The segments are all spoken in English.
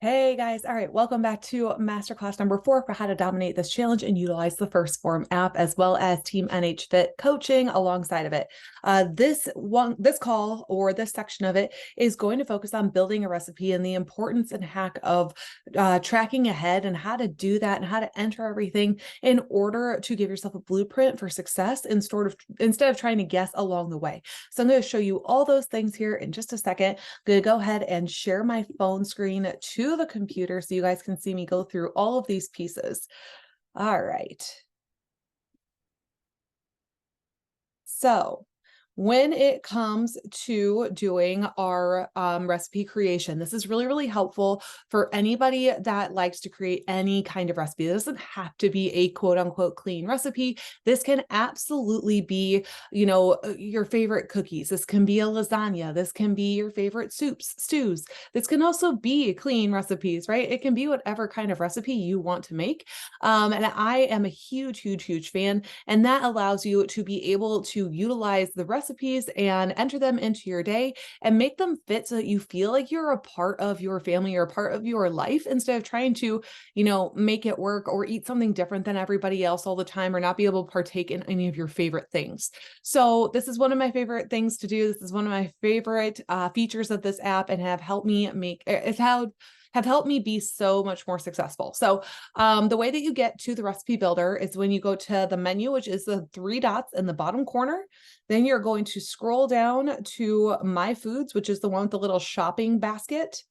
Hey guys, all right, welcome back to masterclass number 4 for how to dominate this challenge and utilize the first Phorm app as well as Team NH Fit coaching alongside of it. This call or this section of it is going to focus on building a recipe and the importance and hack of tracking ahead and how to do that and how to enter everything in order to give yourself a blueprint for success instead of trying to guess along the way. So I'm going to show you all those things here in just a second. I'm going to go ahead and share my phone screen to the computer so you guys can see me go through all of these pieces. All right. So when it comes to doing our recipe creation, this is really, really helpful for anybody that likes to create any kind of recipe. It doesn't have to be a quote unquote clean recipe. This can absolutely be, your favorite cookies. This can be a lasagna. This can be your favorite soups, stews. This can also be clean recipes, right? It can be whatever kind of recipe you want to make. And I am a huge, huge, huge fan. And that allows you to be able to utilize the recipes and enter them into your day and make them fit so that you feel like you're a part of your family or a part of your life instead of trying to, make it work or eat something different than everybody else all the time or not be able to partake in any of your favorite things. So this is one of my favorite things to do. This is one of my favorite features of this app and have helped me be so much more successful. So the way that you get to the recipe builder is when you go to the menu, which is the 3 dots in the bottom corner. Then you're going to scroll down to My Foods, which is the one with the little shopping basket.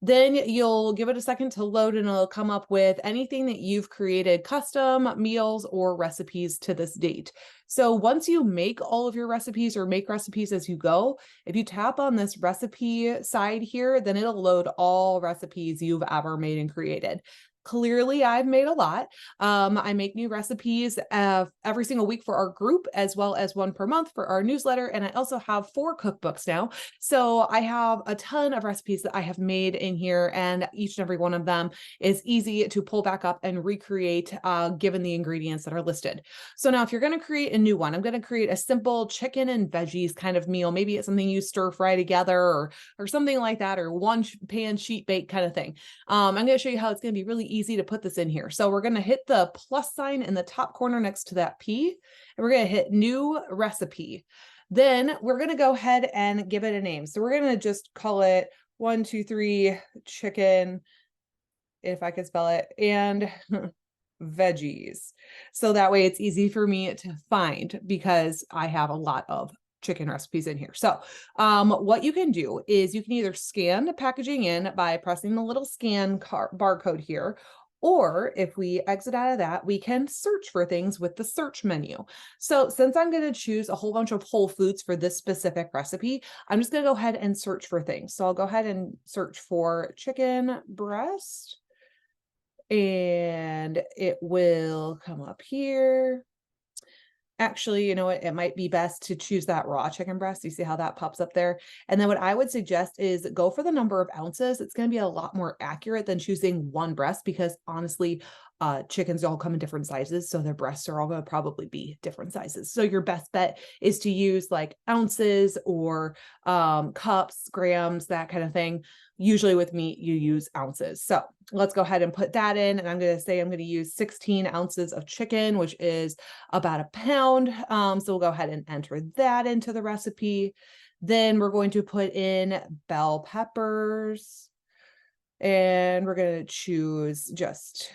Then you'll give it a second to load and it'll come up with anything that you've created, custom meals or recipes to this date. So once you make all of your recipes or make recipes as you go, if you tap on this recipe side here, then it'll load all recipes you've ever made and created. Clearly, I've made a lot. I make new recipes every single week for our group, as well as one per month for our newsletter. And I also have 4 cookbooks now. So I have a ton of recipes that I have made in here, and each and every one of them is easy to pull back up and recreate given the ingredients that are listed. So now if you're going to create a new one, I'm going to create a simple chicken and veggies kind of meal. Maybe it's something you stir fry together or something like that, or one pan sheet bake kind of thing. I'm going to show you how it's going to be really easy to put this in here. So we're going to hit the plus sign in the top corner next to that P, and we're going to hit new recipe. Then we're going to go ahead and give it a name. So we're going to just call it 1, 2, 3 chicken, if I could spell it, and veggies. So that way it's easy for me to find because I have a lot of chicken recipes in here. So what you can do is you can either scan the packaging in by pressing the little scan barcode here, or if we exit out of that, we can search for things with the search menu. So since I'm going to choose a whole bunch of whole foods for this specific recipe, I'm just going to go ahead and search for things. So I'll go ahead and search for chicken breast, and it will come up here. Actually, you know what? It might be best to choose that raw chicken breast. You see how that pops up there? And then what I would suggest is go for the number of ounces. It's going to be a lot more accurate than choosing one breast because honestly, chickens all come in different sizes. So their breasts are all going to probably be different sizes. So your best bet is to use like ounces or cups, grams, that kind of thing. Usually with meat, you use ounces. So let's go ahead and put that in. And I'm going to say I'm going to use 16 ounces of chicken, which is about a pound. So we'll go ahead and enter that into the recipe. Then we're going to put in bell peppers. And we're going to choose just,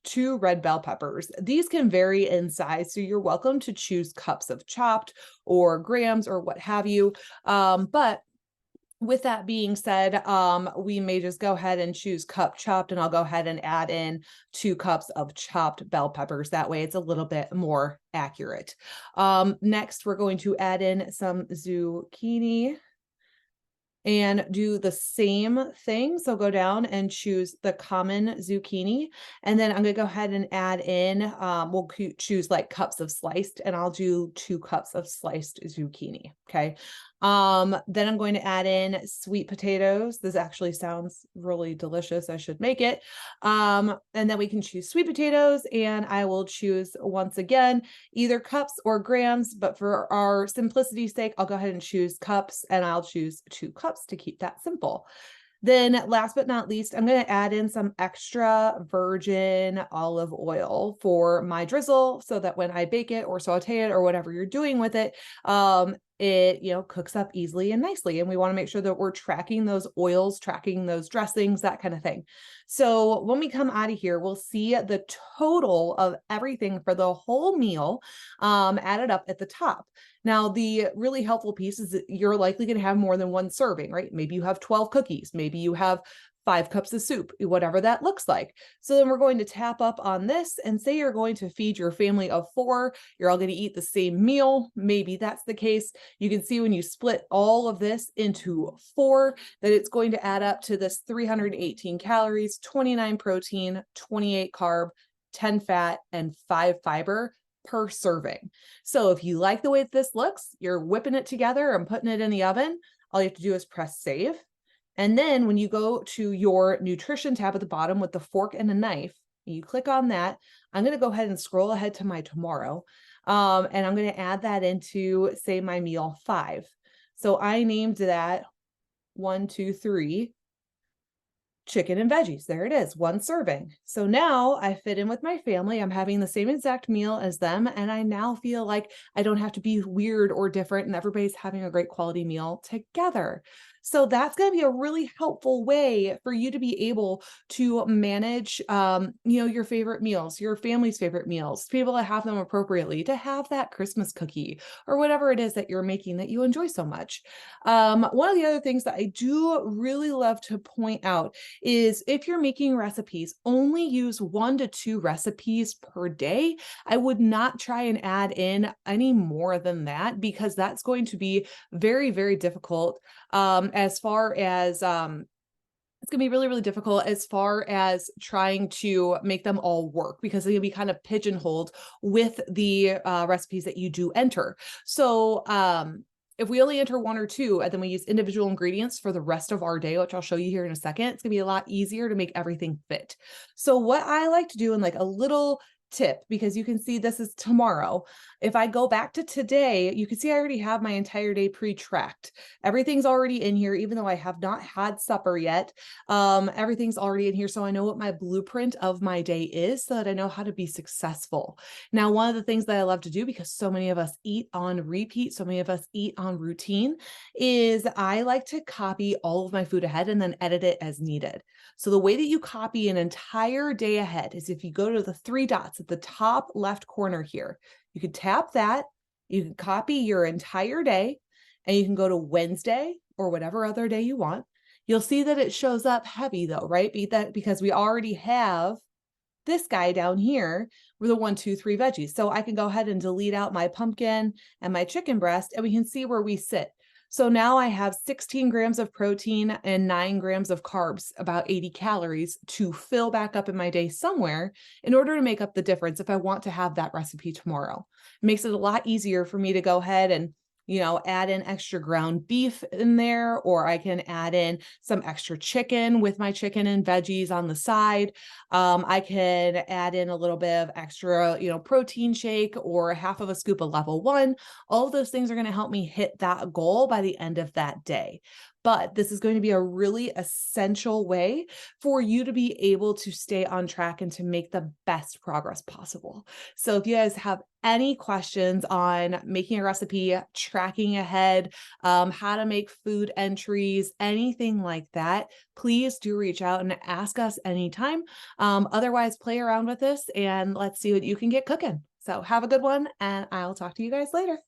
2 red bell peppers. These can vary in size, so you're welcome to choose cups of chopped or grams or what have you. But with that being said, we may just go ahead and choose cup chopped, and I'll go ahead and add in 2 cups of chopped bell peppers. That way it's a little bit more accurate. Next, we're going to add in some zucchini and do the same thing. So go down and choose the common zucchini. And then I'm going to go ahead and add in, we'll choose like cups of sliced, and I'll do 2 cups of sliced zucchini. Okay. Then I'm going to add in sweet potatoes. This actually sounds really delicious. I should make it. And then we can choose sweet potatoes, and I will choose once again, either cups or grams, but for our simplicity's sake, I'll go ahead and choose cups, and I'll choose 2 cups to keep that simple. Then last but not least, I'm going to add in some extra virgin olive oil for my drizzle so that when I bake it or saute it or whatever you're doing with it, it, cooks up easily and nicely. And we want to make sure that we're tracking those oils, tracking those dressings, that kind of thing. So when we come out of here, we'll see the total of everything for the whole meal added up at the top. Now, the really helpful piece is that you're likely going to have more than one serving, right? Maybe you have 12 cookies, maybe you have 5 cups of soup, whatever that looks like. So then we're going to tap up on this and say you're going to feed your family of 4. You're all going to eat the same meal. Maybe that's the case. You can see when you split all of this into 4 that it's going to add up to this 318 calories, 29 protein, 28 carb, 10 fat, and 5 fiber per serving. So if you like the way this looks, you're whipping it together and putting it in the oven. All you have to do is press save. And then when you go to your nutrition tab at the bottom with the fork and a knife, you click on that. I'm going to go ahead and scroll ahead to my tomorrow. And I'm going to add that into, say, my meal 5. So I named that 1, 2, 3 chicken and veggies. There it is, 1 serving. So now I fit in with my family. I'm having the same exact meal as them. And I now feel like I don't have to be weird or different, and everybody's having a great quality meal together. So that's going to be a really helpful way for you to be able to manage, your favorite meals, your family's favorite meals, to be able to have them appropriately, to have that Christmas cookie or whatever it is that you're making that you enjoy so much. One of the other things that I do really love to point out is if you're making recipes, only use 1 to 2 recipes per day. I would not try and add in any more than that, because that's going to be very, very difficult as far as it's going to be really, really difficult as far as trying to make them all work, because they'll be kind of pigeonholed with the recipes that you do enter. So if we only enter 1 or 2 and then we use individual ingredients for the rest of our day, which I'll show you here in a second, it's going to be a lot easier to make everything fit. So what I like to do in like a little tip, because you can see this is tomorrow. If I go back to today, you can see I already have my entire day pre-tracked. Everything's already in here, even though I have not had supper yet. Everything's already in here. So I know what my blueprint of my day is, so that I know how to be successful. Now, one of the things that I love to do, because so many of us eat on repeat, so many of us eat on routine, is I like to copy all of my food ahead and then edit it as needed. So the way that you copy an entire day ahead is if you go to the 3 dots at the top left corner here, you can tap that, you can copy your entire day, and you can go to Wednesday or whatever other day you want. You'll see that it shows up heavy though, right? Because we already have this guy down here with the 1, 2, 3 veggies. So I can go ahead and delete out my pumpkin and my chicken breast, and we can see where we sit. So now I have 16 grams of protein and 9 grams of carbs, about 80 calories to fill back up in my day somewhere in order to make up the difference if I want to have that recipe tomorrow. It makes it a lot easier for me to go ahead and add in extra ground beef in there, or I can add in some extra chicken with my chicken and veggies on the side. I can add in a little bit of extra, protein shake or half of a scoop of level 1. All of those things are going to help me hit that goal by the end of that day. But this is going to be a really essential way for you to be able to stay on track and to make the best progress possible. So if you guys have any questions on making a recipe, tracking ahead, how to make food entries, anything like that, please do reach out and ask us anytime. Otherwise, play around with this and let's see what you can get cooking. So have a good one, and I'll talk to you guys later.